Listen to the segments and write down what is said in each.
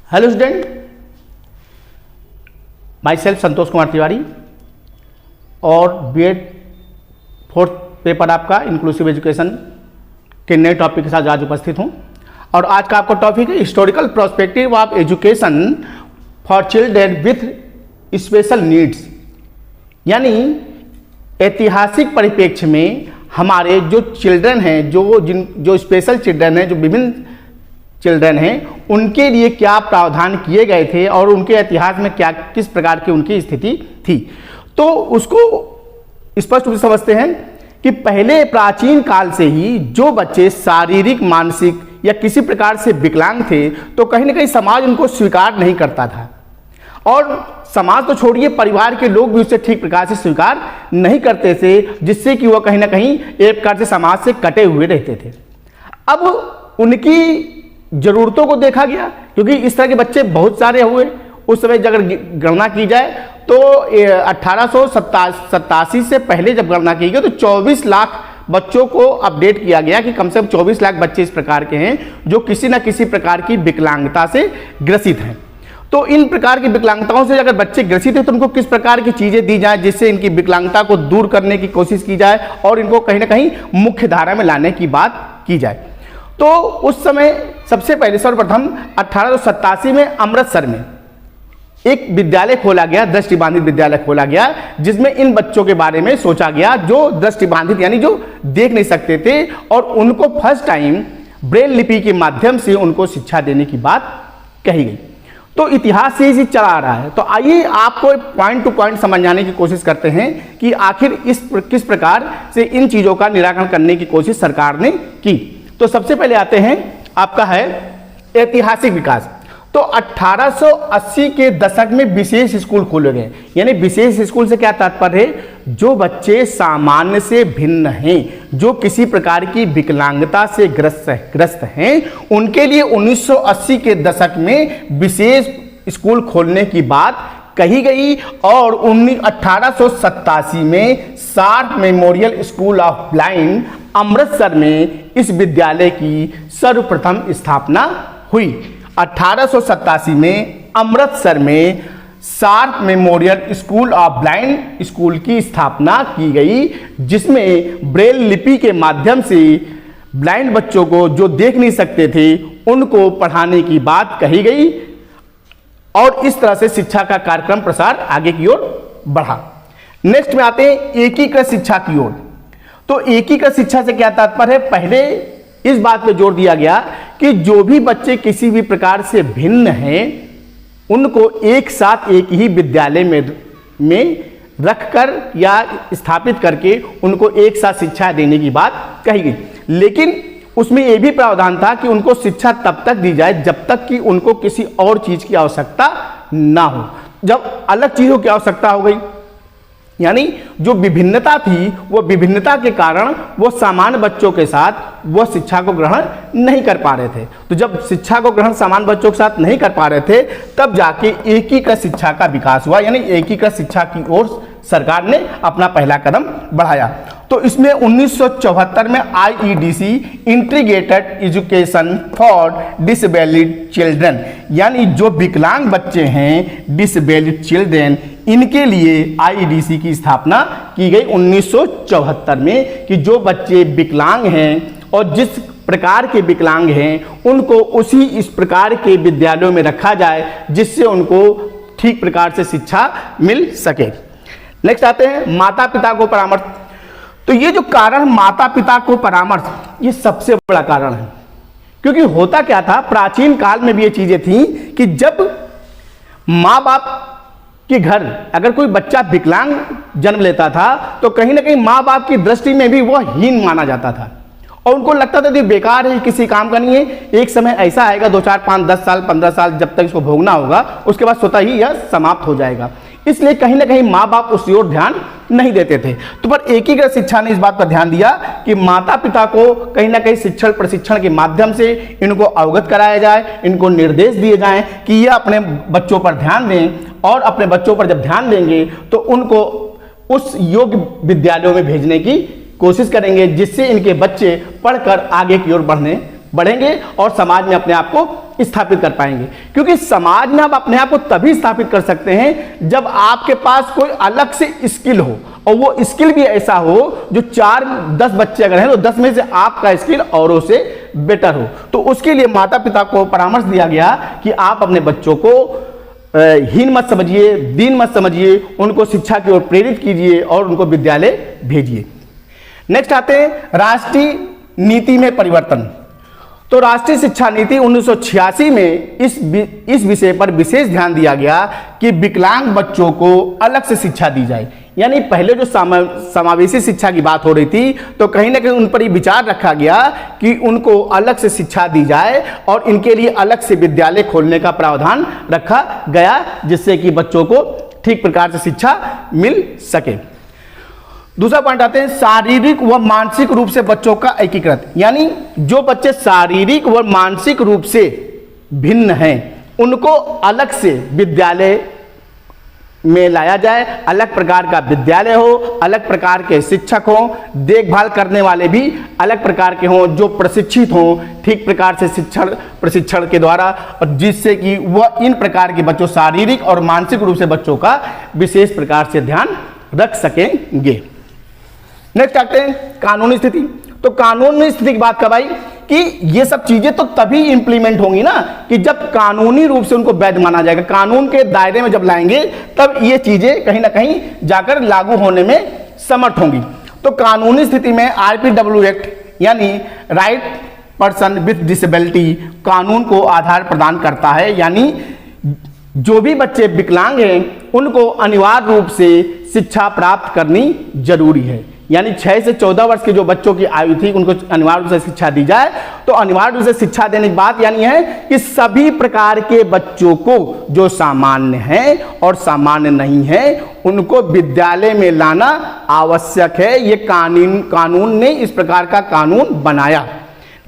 Hello student, my self Santosh Kumar Tiwari और BEd fourth paper आपका inclusive education के नए टॉपिक के साथ आज उपस्थित हूं। और आज का आपका टॉपिक है historical perspective of education for children with special needs, यानी ऐतिहासिक परिप्रेक्ष्य में हमारे जो चिल्ड्रन हैं, जो स्पेशल चिल्ड्रन हैं, जो विभिन्न चिल्ड्रन हैं, उनके लिए क्या प्रावधान किए गए थे और उनके इतिहास में क्या किस प्रकार की उनकी स्थिति थी। तो उसको स्पष्ट रूप से समझते हैं कि पहले प्राचीन काल से ही जो बच्चे शारीरिक, मानसिक या किसी प्रकार से विकलांग थे तो कहीं ना कहीं समाज उनको स्वीकार नहीं करता था, और समाज तो छोड़िए, परिवार के लोग भी उसे ठीक प्रकार से स्वीकार नहीं करते थे, जिससे कि वह कहीं ना कहीं एक प्रकार से समाज से कटे हुए रहते थे। अब उनकी जरूरतों को देखा गया, क्योंकि इस तरह के बच्चे बहुत सारे हुए उस समय। अगर गणना की जाए तो 1887 से पहले जब गणना की गई तो 24 लाख बच्चों को अपडेट किया गया कि कम से कम 24 लाख बच्चे इस प्रकार के हैं जो किसी न किसी प्रकार की विकलांगता से ग्रसित हैं। तो इन प्रकार की विकलांगताओं से अगर बच्चे ग्रसित हैं तो उनको किस प्रकार की चीज़ें दी जाए जिससे इनकी विकलांगता को दूर करने की कोशिश की जाए और इनको कहीं ना कहीं मुख्य धारा में लाने की बात की जाए। तो उस समय सबसे पहले सर्वप्रथम 1887 में अमृतसर में एक विद्यालय खोला गया, दृष्टिबाधित विद्यालय खोला गया, जिसमें इन बच्चों के बारे में सोचा गया जो दृष्टिबाधित यानी जो देख नहीं सकते थे, और उनको फर्स्ट टाइम ब्रेल लिपि के माध्यम से उनको शिक्षा देने की बात कही गई। तो इतिहास से ही चला आ रहा है। तो आइए आपको पॉइंट टू पॉइंट समझाने की कोशिश करते हैं कि आखिर किस प्रकार से इन चीज़ों का निराकरण करने की कोशिश सरकार ने की। तो सबसे पहले आते हैं, आपका है ऐतिहासिक विकास। तो 1880 के दशक में विशेष स्कूल खोले गए, यानी विशेष स्कूल से क्या तात्पर्य है, जो बच्चे सामान्य से भिन्न हैं, जो किसी प्रकार की विकलांगता से ग्रस्त हैं, उनके लिए 1980 के दशक में विशेष स्कूल खोलने की बात कही गई। और 1887 में sharp memorial school of blind Amritsar में इस विद्यालय की सर्वप्रथम स्थापना हुई। 1887 में अमृतसर में sharp memorial school of blind school की स्थापना की गई, जिसमें ब्रेल लिपि के माध्यम से ब्लाइंड बच्चों को, जो देख नहीं सकते थे, उनको पढ़ाने की बात कही गई। और इस तरह से शिक्षा का कार्यक्रम प्रसार आगे की ओर बढ़ा। नेक्स्ट में आते हैं एकीकृत शिक्षा की ओर। तो एकीकृत शिक्षा से क्या तात्पर्य है, पहले इस बात पे जोर दिया गया कि जो भी बच्चे किसी भी प्रकार से भिन्न हैं उनको एक साथ एक ही विद्यालय में रखकर या स्थापित करके उनको एक साथ शिक्षा देने की बात कही गई। लेकिन उसमें यह भी प्रावधान था कि उनको शिक्षा तब तक दी जाए जब तक कि उनको किसी और चीज की आवश्यकता ना हो। जब अलग चीजों की आवश्यकता हो गई, यानी जो विभिन्नता थी, वो विभिन्नता के कारण वो सामान्य बच्चों के साथ वो शिक्षा को ग्रहण नहीं कर पा रहे थे। तो जब शिक्षा को ग्रहण सामान्य बच्चों के साथ नहीं कर पा रहे थे, तब जाके एकीकृत शिक्षा का विकास हुआ, यानी एकीकृत शिक्षा की ओर सरकार ने अपना पहला कदम बढ़ाया। तो इसमें 1974 में आईईडीसी integrated education for disabled children, यानी जो विकलांग बच्चे हैं, डिसेबल्ड चिल्ड्रन, इनके लिए आईईडीसी की स्थापना की गई 1974 में, कि जो बच्चे विकलांग हैं और जिस प्रकार के विकलांग हैं उनको उसी इस प्रकार के विद्यालयों में रखा जाए जिससे उनको ठीक प्रकार से शिक्षा मिल सके। नेक्स्ट आते हैं माता पिता को परामर्श। तो ये जो कारण माता पिता को परामर्श, ये सबसे बड़ा कारण है, क्योंकि होता क्या था, प्राचीन काल में भी ये चीजें थी कि जब माँ बाप के घर अगर कोई बच्चा विकलांग जन्म लेता था तो कहीं ना कहीं माँ बाप की दृष्टि में भी वह हीन माना जाता था और उनको लगता था कि बेकार है, किसी काम का नहीं है। एक समय ऐसा आएगा 2, 4, 5, 10 साल, 15 साल जब तक इसको भोगना होगा, उसके बाद स्वतः ही यह समाप्त हो जाएगा। इसलिए कहीं ना कहीं माँ बाप उस ओर ध्यान नहीं देते थे। तो पर एकीकृत शिक्षा ने इस बात पर ध्यान दिया कि माता पिता को कहीं ना कहीं शिक्षण प्रशिक्षण के माध्यम से इनको अवगत कराया जाए, इनको निर्देश दिए जाएं कि ये अपने बच्चों पर ध्यान दें, और अपने बच्चों पर जब ध्यान देंगे तो उनको उस योग्य विद्यालयों में भेजने की कोशिश करेंगे, जिससे इनके बच्चे पढ़कर आगे की ओर बढ़ेंगे और समाज में अपने आप को स्थापित कर पाएंगे, क्योंकि समाज में आप अपने आप को तभी स्थापित कर सकते हैं जब आपके पास कोई अलग से स्किल हो, और वो स्किल भी ऐसा हो जो 4-10 बच्चे अगर हैं तो 10 में से आपका स्किल औरों से बेटर हो। तो उसके लिए माता पिता को परामर्श दिया गया कि आप अपने बच्चों को हीन मत समझिए, दीन मत समझिए, उनको शिक्षा की ओर प्रेरित कीजिए और उनको विद्यालय भेजिए। नेक्स्ट आते हैं राष्ट्रीय नीति में परिवर्तन। तो राष्ट्रीय शिक्षा नीति 1986 में इस विषय पर विशेष ध्यान दिया गया कि विकलांग बच्चों को अलग से शिक्षा दी जाए। यानी पहले जो समावेशी शिक्षा की बात हो रही थी, तो कहीं ना कहीं उन पर ये विचार रखा गया कि उनको अलग से शिक्षा दी जाए और इनके लिए अलग से विद्यालय खोलने का प्रावधान रखा गया, जिससे कि बच्चों को ठीक प्रकार से शिक्षा मिल सके। दूसरा पॉइंट आते हैं शारीरिक व मानसिक रूप से बच्चों का एकीकृत। यानी जो बच्चे शारीरिक व मानसिक रूप से भिन्न हैं उनको अलग से विद्यालय में लाया जाए, अलग प्रकार का विद्यालय हो, अलग प्रकार के शिक्षक हों, देखभाल करने वाले भी अलग प्रकार के हों जो प्रशिक्षित हों ठीक प्रकार से प्रशिक्षण के द्वारा, और जिससे कि वह इन प्रकार के बच्चों शारीरिक और मानसिक रूप से बच्चों का विशेष प्रकार से ध्यान रख सकेंगे। नेक्स्ट आते हैं कानूनी स्थिति। तो कानूनी स्थिति की बात कब आई कि ये सब चीजें तो तभी इंप्लीमेंट होंगी ना कि जब कानूनी रूप से उनको वैध माना जाएगा, कानून के दायरे में जब लाएंगे तब ये चीजें कहीं ना कहीं जाकर लागू होने में समर्थ होंगी। तो कानूनी स्थिति में RPW एक्ट यानी राइट पर्सन विथ डिसेबिलिटी कानून को आधार प्रदान करता है। यानी जो भी बच्चे विकलांग हैं उनको अनिवार्य रूप से शिक्षा प्राप्त करनी जरूरी है। यानी 6 से 14 वर्ष के जो बच्चों की आयु थी उनको अनिवार्य रूप से शिक्षा दी जाए। तो अनिवार्य रूप से शिक्षा देने की बात यानी है कि सभी प्रकार के बच्चों को जो सामान्य हैं और सामान्य नहीं है उनको विद्यालय में लाना आवश्यक है। ये कानून ने इस प्रकार का कानून बनाया।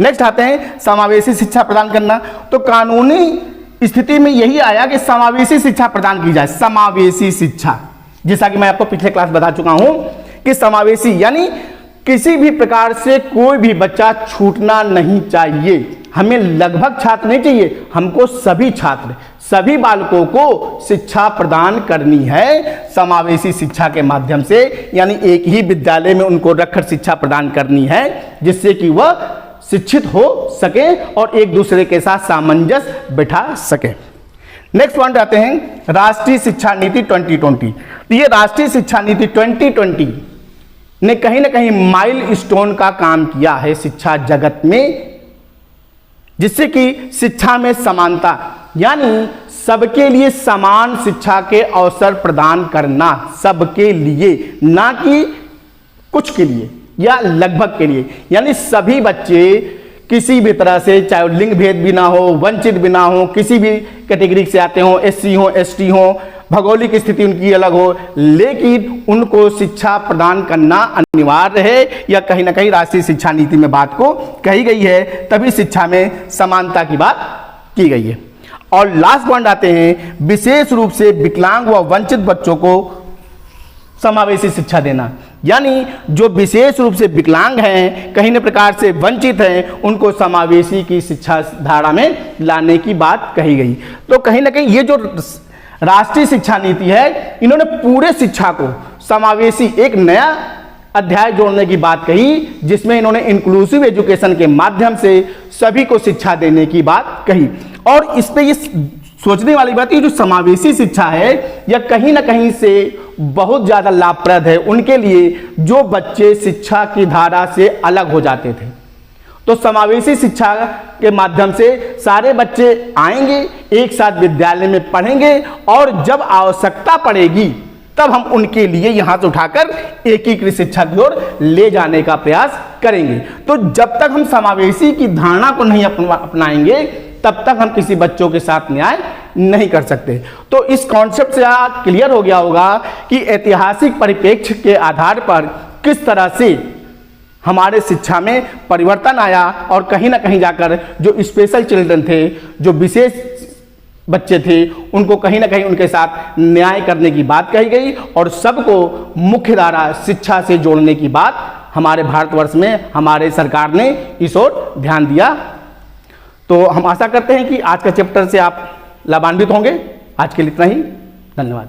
नेक्स्ट आते हैं समावेशी शिक्षा प्रदान करना। तो कानूनी स्थिति में यही आया कि समावेशी शिक्षा प्रदान की जाए। समावेशी शिक्षा, जैसा कि मैं आपको पिछले क्लास बता चुका हूं कि समावेशी यानी किसी भी प्रकार से कोई भी बच्चा छूटना नहीं चाहिए। हमें लगभग छात्र नहीं चाहिए, हमको सभी छात्र, सभी बालकों को शिक्षा प्रदान करनी है समावेशी शिक्षा के माध्यम से। यानी एक ही विद्यालय में उनको रखकर शिक्षा प्रदान करनी है जिससे कि वह शिक्षित हो सके और एक दूसरे के साथ सामंजस्य बिठा सके। नेक्स्ट पॉइंट आते हैं राष्ट्रीय शिक्षा नीति 2020। तो ये राष्ट्रीय शिक्षा नीति 2020 ने कहीं ना कहीं माइलस्टोन का काम किया है शिक्षा जगत में, जिससे कि शिक्षा में समानता यानी सबके लिए समान शिक्षा के अवसर प्रदान करना, सबके लिए, ना कि कुछ के लिए या लगभग के लिए। यानी सभी बच्चे किसी भी तरह से, चाहे लिंग भेद भी ना हो, वंचित भी ना हो, किसी भी कैटेगरी से आते हो, SC हो, ST हो, भौगोलिक स्थिति उनकी अलग हो, लेकिन उनको शिक्षा प्रदान करना अनिवार्य है। या कहीं ना कहीं राष्ट्रीय शिक्षा नीति में बात को कही गई है, तभी शिक्षा में समानता की बात की गई है। और लास्ट पॉइंट आते हैं विशेष रूप से विकलांग व वंचित बच्चों को समावेशी शिक्षा देना। यानी जो विशेष रूप से विकलांग हैं, कहीं न प्रकार से वंचित हैं, उनको समावेशी की शिक्षा धारा में लाने की बात कही गई। तो कहीं ना कहीं ये जो राष्ट्रीय शिक्षा नीति है, इन्होंने पूरे शिक्षा को समावेशी एक नया अध्याय जोड़ने की बात कही, जिसमें इन्होंने इंक्लूसिव एजुकेशन के माध्यम से सभी को शिक्षा देने की बात कही। और इस पे ये सोचने वाली बात है, जो समावेशी शिक्षा है यह कहीं ना कहीं से बहुत ज़्यादा लाभप्रद है उनके लिए जो बच्चे शिक्षा की धारा से अलग हो जाते थे। तो समावेशी शिक्षा के माध्यम से सारे बच्चे आएंगे, एक साथ विद्यालय में पढ़ेंगे और जब आवश्यकता पड़ेगी तब हम उनके लिए यहाँ से उठाकर एकीकृत शिक्षा की ओर ले जाने का प्रयास करेंगे। तो जब तक हम समावेशी की धारणा को नहीं अपनाएंगे तब तक हम किसी बच्चों के साथ न्याय नहीं कर सकते। तो इस कॉन्सेप्ट से क्लियर हो गया होगा कि ऐतिहासिक परिप्रेक्ष्य के आधार पर किस तरह से हमारे शिक्षा में परिवर्तन आया और कहीं ना कहीं जाकर जो स्पेशल चिल्ड्रन थे, जो विशेष बच्चे थे, उनको कहीं ना कहीं उनके साथ न्याय करने की बात कही गई और सबको मुख्यधारा शिक्षा से जोड़ने की बात हमारे भारतवर्ष में हमारे सरकार ने इस ओर ध्यान दिया। तो हम आशा करते हैं कि आज का चैप्टर से आप लाभान्वित होंगे। आज के लिए इतना ही, धन्यवाद।